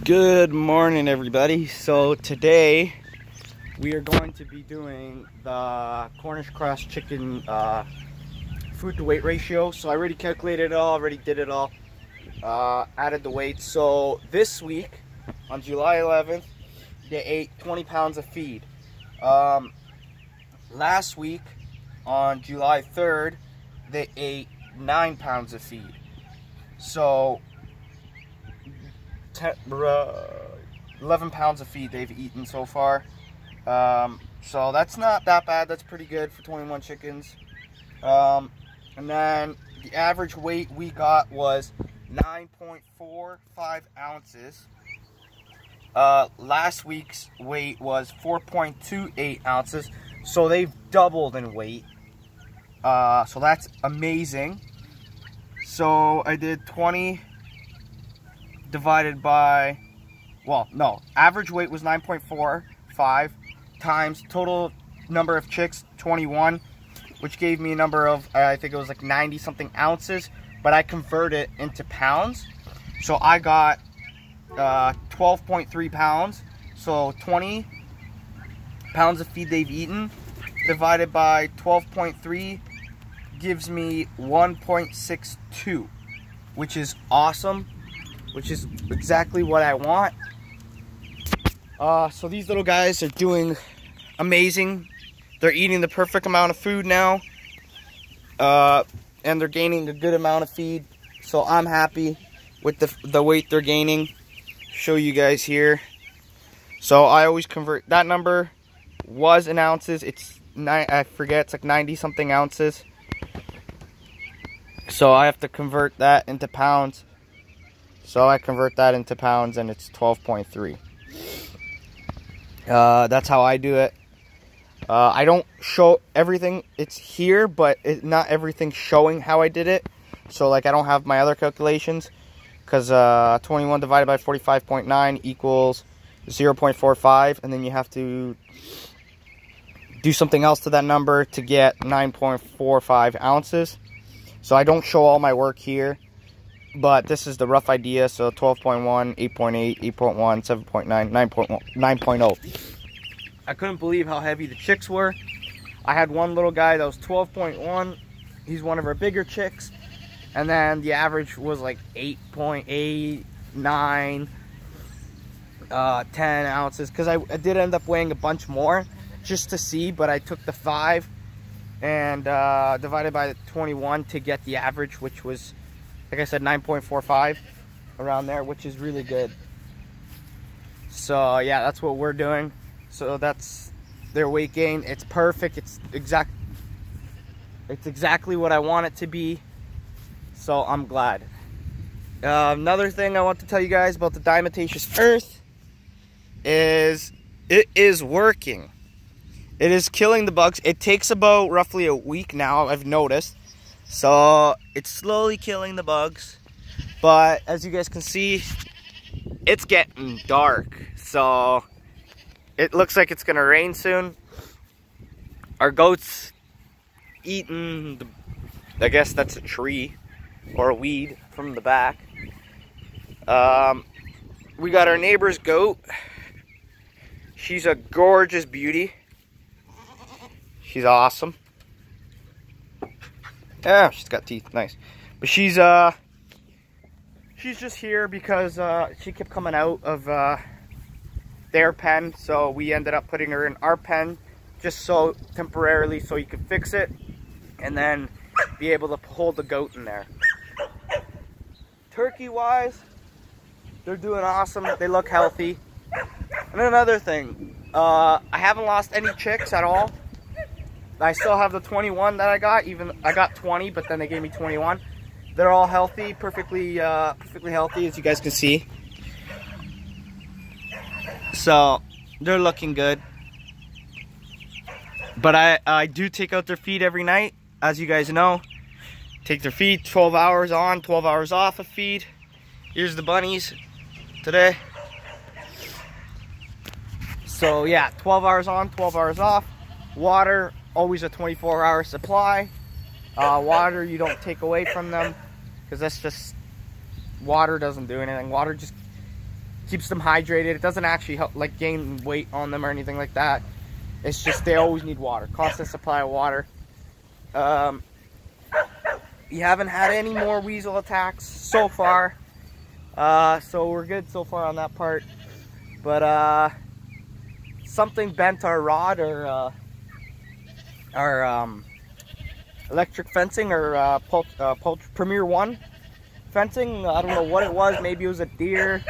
Good morning, everybody. So today we are going to be doing the Cornish cross chicken food to weight ratio. So I already calculated it all, already did it all, added the weight. So this week on July 11th they ate 20 pounds of feed. Last week on July 3rd they ate 9 pounds of feed. So 11 pounds of feed they've eaten so far. So that's not that bad. That's pretty good for 21 chickens. And then the average weight we got was 9.45 ounces. Last week's weight was 4.28 ounces. So they've doubled in weight. So that's amazing. So I did 20 divided by, well, no, average weight was 9.45 times total number of chicks 21, which gave me a number of, I think it was like 90 something ounces, but I convert it into pounds. So I got 12.3 pounds. So 20 pounds of feed they've eaten divided by 12.3 gives me 1.62, which is awesome, which is exactly what I want. So these little guys are doing amazing. They're eating the perfect amount of food now, and they're gaining a good amount of feed. So I'm happy with the weight they're gaining. Show you guys here. So I always convert, that number was in ounces. It's I forget, it's like 90 something ounces. So I have to convert that into pounds. So I convert that into pounds and it's 12.3. That's how I do it. I don't show everything. It's here, but not everything's showing how I did it. So like I don't have my other calculations, because 21 divided by 45.9 equals 0.45, and then you have to do something else to that number to get 9.45 ounces. So I don't show all my work here, but this is the rough idea. So 12.1, 8.8, 8.1, 7.9, 9.0. I couldn't believe how heavy the chicks were. I had one little guy that was 12.1. He's one of our bigger chicks. And then the average was like 8.8, 9, 10 ounces. Because I did end up weighing a bunch more just to see, but I took the 5 and divided by the 21 to get the average, which was, like I said, 9.45 around there, which is really good. So yeah, that's what we're doing. So that's their weight gain. It's perfect. It's exactly what I want it to be. So I'm glad. Another thing I want to tell you guys about the diatomaceous earth is it is working. It is killing the bugs. It takes about roughly a week now, I've noticed. So it's slowly killing the bugs. But as you guys can see, it's getting dark. So it looks like it's gonna rain soon. Our goat's eating, I guess that's a tree or a weed from the back. We got our neighbor's goat. She's a gorgeous beauty. She's awesome. Yeah, she's got teeth, nice. But she's just here because she kept coming out of their pen, so we ended up putting her in our pen just so temporarily, so you could fix it and then be able to hold the goat in there. Turkey wise, they're doing awesome. They look healthy. And another thing, I haven't lost any chicks at all. I still have the 21 that I got. Even I got 20, but then they gave me 21. They're all healthy, perfectly healthy, as you guys can see. So they're looking good. But I do take out their feed every night, as you guys know. Take their feed, 12 hours on, 12 hours off of feed. Here's the bunnies today. So yeah, 12 hours on, 12 hours off. Water, always a 24-hour supply. Water you don't take away from them, because that's just, water doesn't do anything. Water just keeps them hydrated. It doesn't actually help like gain weight on them or anything like that. It's just they always need water, constant supply of water. We haven't had any more weasel attacks so far, so we're good so far on that part. But something bent our rod, or our electric fencing, or Premier 1 fencing. I don't know what it was. Maybe it was a deer.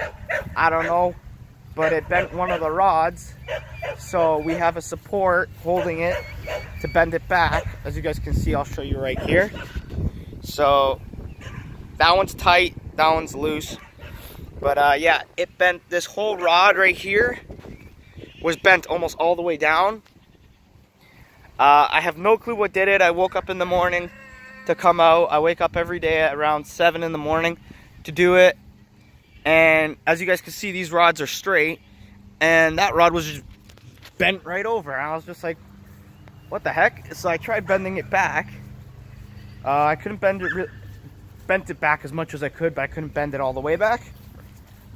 I don't know. But it bent one of the rods. So we have a support holding it to bend it back. As you guys can see, I'll show you right here. So that one's tight, that one's loose. But yeah, it bent. This whole rod right here was bent almost all the way down. I have no clue what did it. I woke up in the morning to come out. I wake up every day at around 7 in the morning to do it. And as you guys can see, these rods are straight. And that rod was just bent right over. And I was just like, what the heck? So I tried bending it back. I couldn't bent it back as much as I could, but I couldn't bend it all the way back.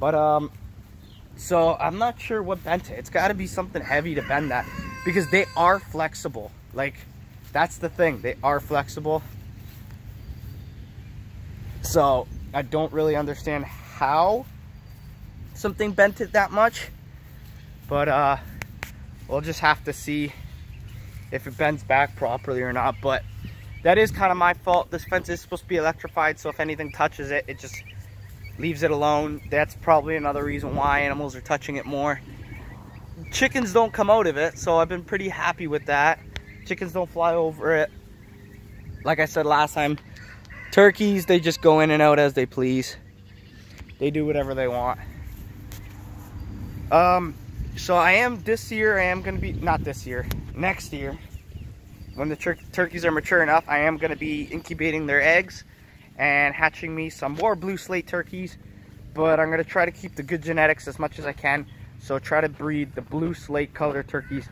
But so I'm not sure what bent it. It's got to be something heavy to bend that, because they are flexible. Like, that's the thing, they are flexible. So I don't really understand how something bent it that much, but we'll just have to see if it bends back properly or not. But that is kind of my fault. This fence is supposed to be electrified, so if anything touches it, it just leaves it alone. That's probably another reason why animals are touching it more. Chickens don't come out of it, so I've been pretty happy with that. Chickens don't fly over it. Like I said last time, turkeys, they just go in and out as they please. They do whatever they want. So I am this year, I am going to be, not this year, next year, when the turkeys are mature enough, I am going to be incubating their eggs and hatching me some more blue slate turkeys. But I'm going to try to keep the good genetics as much as I can. So try to breed the blue slate color turkeys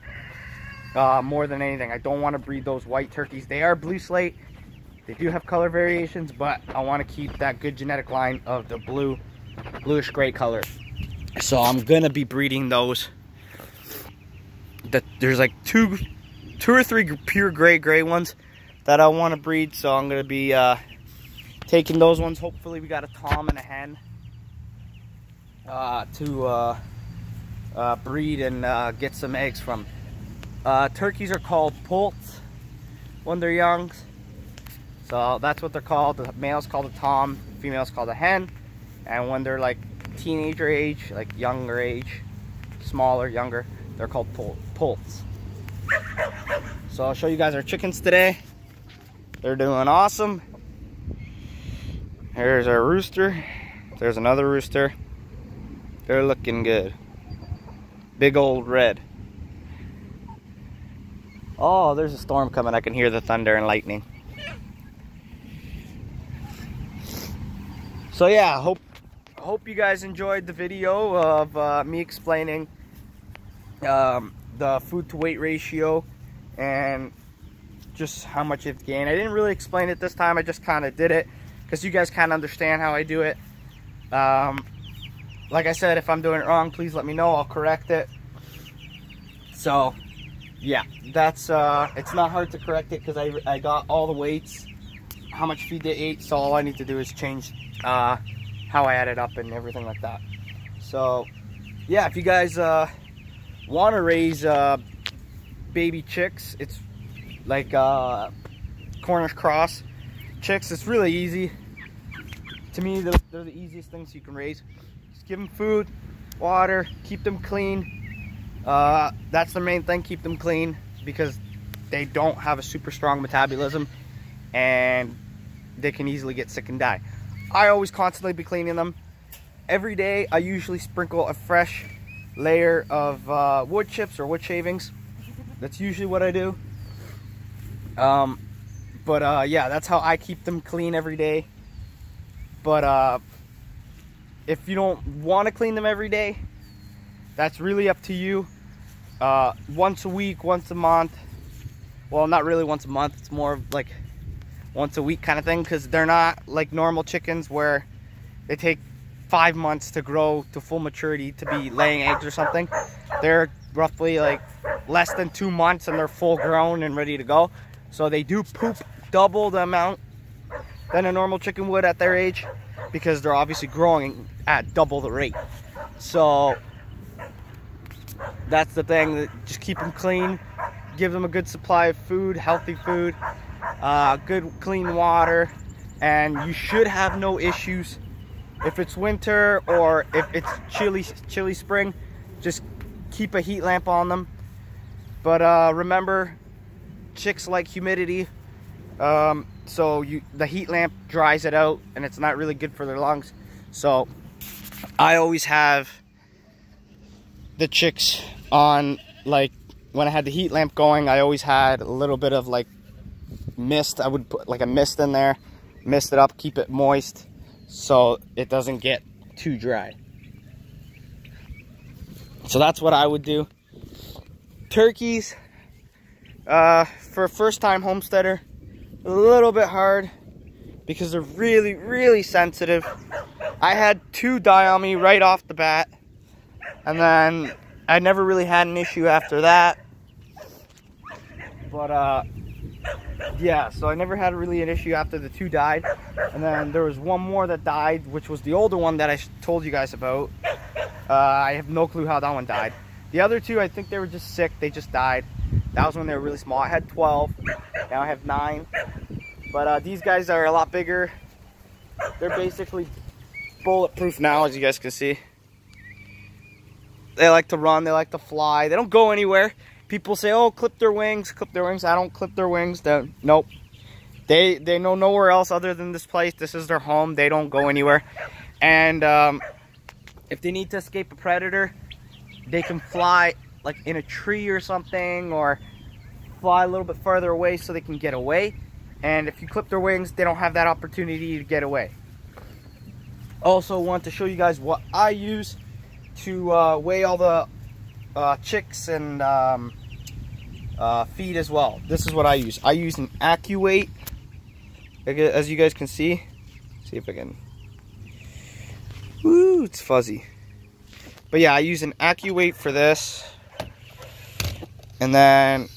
more than anything. I don't want to breed those white turkeys. They are blue slate. They do have color variations, but I want to keep that good genetic line of the bluish gray color. So I'm going to be breeding those. There's like two or three pure gray ones that I want to breed. So I'm going to be taking those ones. Hopefully we got a tom and a hen to breed and get some eggs from. Turkeys are called poults when they're young. So that's what they're called. The male's called a tom, the female's called a hen. And when they're like teenager age, like younger age, smaller, younger, they're called poults. So I'll show you guys our chickens today. They're doing awesome. Here's our rooster. There's another rooster. They're looking good. Big old red. Oh, there's a storm coming. I can hear the thunder and lightning. So yeah, hope you guys enjoyed the video of me explaining the food to weight ratio and just how much it's gained. I didn't really explain it this time. I just kind of did it because you guys kind of understand how I do it. Like I said, if I'm doing it wrong, please let me know. I'll correct it. So yeah, that's it's not hard to correct it because I got all the weights, how much feed they ate. So all I need to do is change how I add it up and everything like that. So yeah, if you guys want to raise baby chicks, it's like Cornish cross chicks. It's really easy. To me, they're the easiest things you can raise. Just give them food, water, keep them clean. That's the main thing, keep them clean, because they don't have a super strong metabolism and they can easily get sick and die. I always constantly be cleaning them. Every day I usually sprinkle a fresh layer of wood chips or wood shavings. That's usually what I do. Yeah, that's how I keep them clean every day. But if you don't want to clean them every day, that's really up to you. Once a week, once a month. Well, not really once a month. It's more of like once a week kind of thing, because they're not like normal chickens where they take 5 months to grow to full maturity to be laying eggs or something. They're roughly like less than 2 months and they're full grown and ready to go. So they do poop double the amount than a normal chicken would at their age, because they're obviously growing at double the rate. So that's the thing. Just keep them clean, give them a good supply of food, healthy food, good clean water, and you should have no issues. If it's winter or if it's chilly spring, just keep a heat lamp on them. But remember, chicks like humidity, so the heat lamp dries it out and it's not really good for their lungs. So I always have the chicks on, like when I had the heat lamp going, I always had a little bit of like mist. I would put like a mist in there, mist it up, keep it moist so it doesn't get too dry. So that's what I would do. Turkeys, for a first-time homesteader, a little bit hard because they're really sensitive. I had 2 die on me right off the bat, and then I never really had an issue after that. But yeah, so I never had really an issue after the 2 died. And then there was 1 more that died, which was the older one that I told you guys about. I have no clue how that one died. The other 2, I think they were just sick. They just died. That was when they were really small. I had 12. Now I have 9. But these guys are a lot bigger. They're basically bulletproof now, as you guys can see. They like to run. They like to fly. They don't go anywhere. People say, oh, clip their wings, clip their wings. I don't clip their wings. Nope. They know nowhere else other than this place. This is their home. They don't go anywhere. And if they need to escape a predator, they can fly like in a tree or something, or fly a little bit farther away so they can get away. And if you clip their wings, they don't have that opportunity to get away. Also want to show you guys what I use to weigh all the chicks and feed as well. This is what I use. I use an AccuWeight, as you guys can see. See if I can. Woo, it's fuzzy. But yeah, I use an AccuWeight for this. And then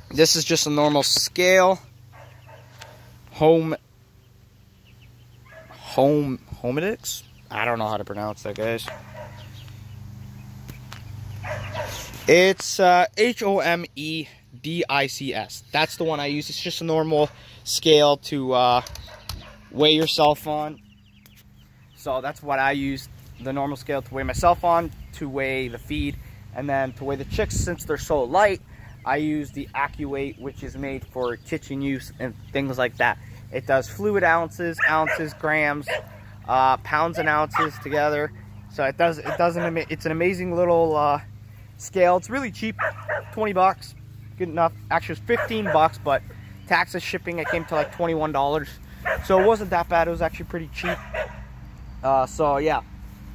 this is just a normal scale. Homedics? I don't know how to pronounce that, guys. It's HOMEDICS. That's the one I use. It's just a normal scale to weigh yourself on. So that's what I use. The normal scale to weigh myself on, to weigh the feed, and then to weigh the chicks. Since they're so light, I use the AccuWeight, which is made for kitchen use and things like that. It does fluid ounces, grams, pounds and ounces together. So it's an amazing little scale. It's really cheap, 20 bucks, good enough. Actually, it's 15 bucks, but taxes, shipping, it came to like $21. So it wasn't that bad. It was actually pretty cheap. So yeah,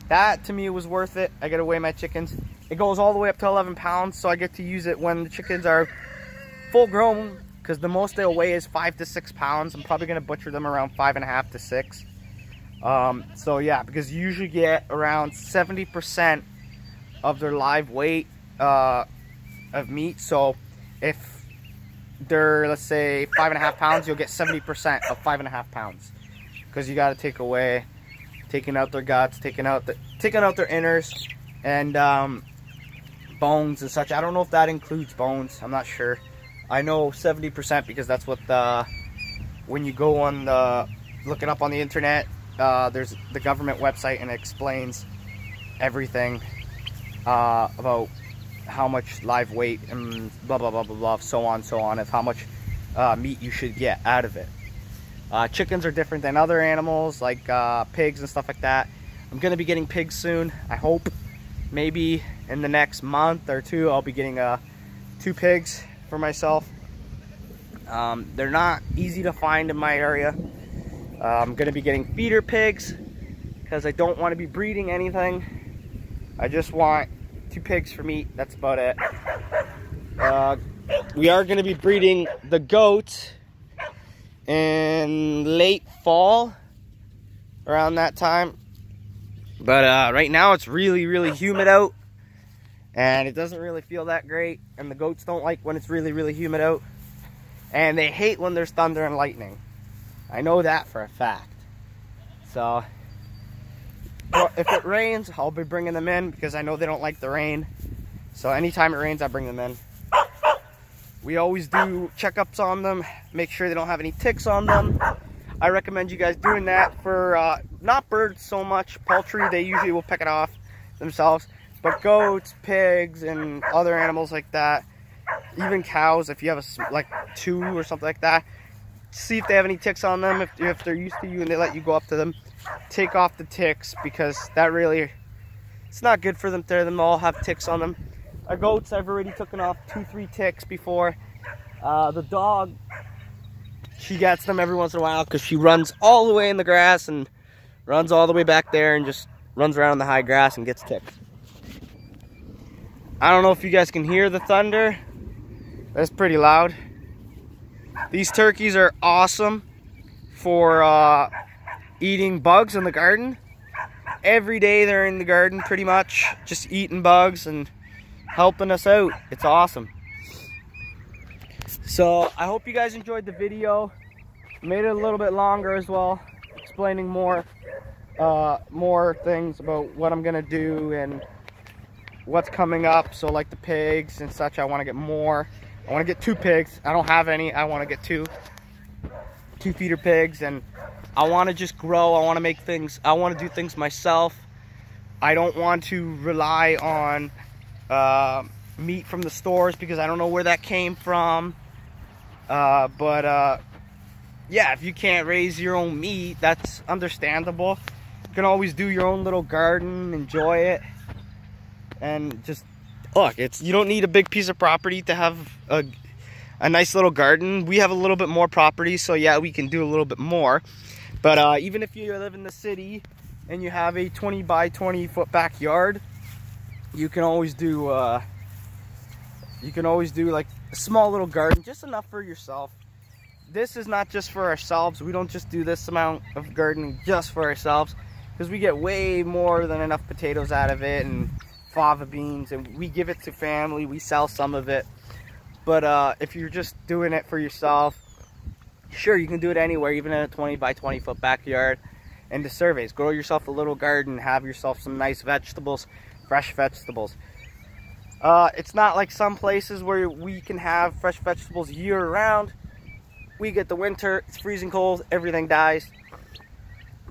that to me was worth it. I get to weigh my chickens. It goes all the way up to 11 pounds, so I get to use it when the chickens are full grown, because the most they'll weigh is 5 to 6 pounds. I'm probably going to butcher them around 5.5 to 6. So yeah, because you usually get around 70% of their live weight of meat. So if they're, let's say, 5.5 pounds, you'll get 70% of 5.5 pounds, because you got to taking out their guts, taking out their inners, and bones and such. I don't know if that includes bones. I'm not sure. I know 70% because that's what when you go on look it up on the internet, there's the government website, and it explains everything about how much live weight and blah blah blah blah blah, so on of how much meat you should get out of it. Chickens are different than other animals like pigs and stuff like that. I'm gonna be getting pigs soon. I hope maybe in the next month or 2 I'll be getting 2 pigs for myself. They're not easy to find in my area. I'm gonna be getting feeder pigs because I don't want to be breeding anything. I just want 2 pigs for meat. That's about it. We are gonna be breeding the goat in late fall, around that time. But right now it's really, really humid out. And it doesn't really feel that great. And the goats don't like when it's really, really humid out. And they hate when there's thunder and lightning. I know that for a fact. So, if it rains, I'll be bringing them in because I know they don't like the rain. So anytime it rains, I bring them in. We always do checkups on them, make sure they don't have any ticks on them. I recommend you guys doing that for, not birds so much, poultry, they usually will pick it off themselves. But goats, pigs, and other animals like that, even cows, if you have like 2 or something like that, see if they have any ticks on them. If they're used to you and they let you go up to them, take off the ticks, because that really, it's not good for them to all have ticks on them. Our goats, I've already taken off 2-3 ticks before. The dog, she gets them every once in a while because she runs all the way in the grass and runs all the way back there and just runs around in the high grass and gets ticks. I don't know if you guys can hear the thunder. That's pretty loud. These turkeys are awesome for eating bugs in the garden. Every day they're in the garden pretty much, just eating bugs and helping us out. It's awesome. So I hope you guys enjoyed the video. Made it a little bit longer as well, explaining more things about what I'm gonna do and what's coming up. So like the pigs and such, I want to get more. I want to get 2 pigs. I don't have any. I want to get 2 feeder pigs, and I want to just grow. I want to make things. I want to do things myself. I don't want to rely on meat from the stores because I don't know where that came from. Yeah, if you can't raise your own meat, that's understandable. You can always do your own little garden, enjoy it. And just look, you don't need a big piece of property to have a nice little garden. We have a little bit more property, so yeah, we can do a little bit more. But even if you live in the city and you have a 20 by 20 foot backyard, you can always do like a small little garden, just enough for yourself. This is not just for ourselves. We don't just do this amount of gardening just for ourselves, because we get way more than enough potatoes out of it and fava beans, and we give it to family. We sell some of it. But if you're just doing it for yourself, sure, you can do it anywhere, even in a 20 by 20 foot backyard. And the surveys, grow yourself a little garden, have yourself some nice vegetables, fresh vegetables. It's not like some places where we can have fresh vegetables year round. We get the winter, it's freezing cold, everything dies.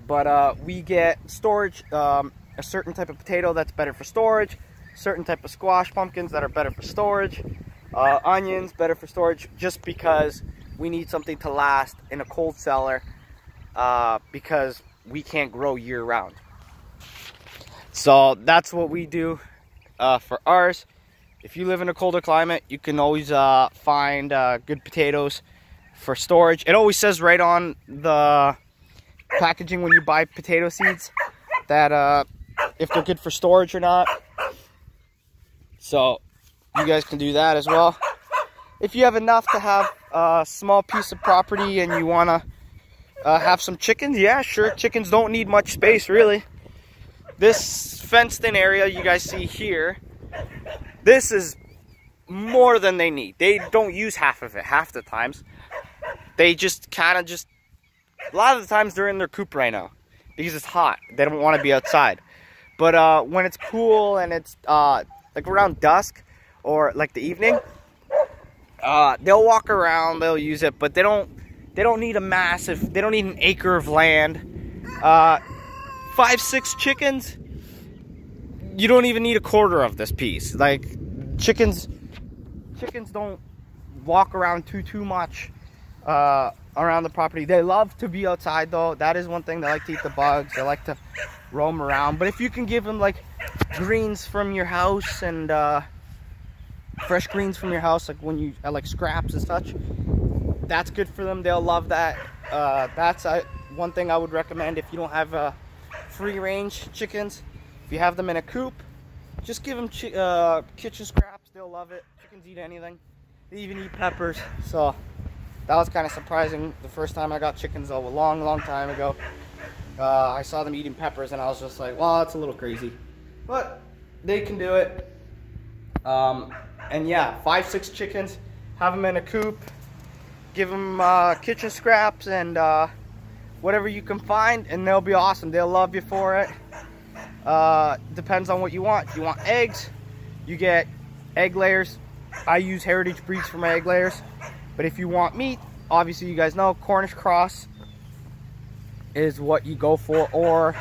But we get storage, a certain type of potato that's better for storage, certain type of squash pumpkins that are better for storage, onions better for storage, just because we need something to last in a cold cellar, because we can't grow year round. So that's what we do for ours. If you live in a colder climate, you can always find good potatoes for storage. It always says right on the packaging when you buy potato seeds that if they're good for storage or not. So you guys can do that as well. If you have enough to have a small piece of property and you want to have some chickens, yeah, sure. Chickens don't need much space, really. This fenced in area you guys see here, this is more than they need. They don't use half of it half the times. They just kind of a lot of the times they're in their coop right now because it's hot. They don't want to be outside. But when it's cool and it's like around dusk or like the evening, they'll walk around, they'll use it, but they don't need they don't need an acre of land. 5-6 chickens, you don't even need a quarter of this piece. Like chickens don't walk around too much around the property. They love to be outside though. That is one thing. They like to eat the bugs. They like to roam around. But if you can give them like greens from your house and fresh greens from your house, like when you like scraps and such, that's good for them. They'll love that. That's one thing I would recommend if you don't have free range chickens. If you have them in a coop, just give them kitchen scraps. They'll love it. Chickens eat anything. They even eat peppers. So that was kind of surprising the first time I got chickens, though, a long time ago. I saw them eating peppers and I was just like, well, that's a little crazy. But they can do it. And yeah, 5-6 chickens, have them in a coop, give them kitchen scraps and whatever you can find, and they'll be awesome. They'll love you for it. Depends on what you want. If you want eggs, you get egg layers. I use heritage breeds for my egg layers. But if you want meat, obviously you guys know Cornish cross is what you go for, or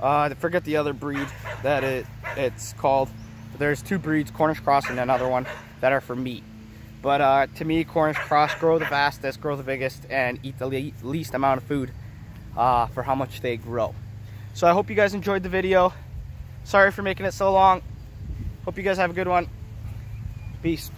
I forget the other breed that it's called. There's 2 breeds, Cornish cross and another one, that are for meat. But to me, Cornish cross grow the fastest, grow the biggest, and eat the least amount of food for how much they grow. So I hope you guys enjoyed the video. Sorry for making it so long. Hope you guys have a good one. Peace.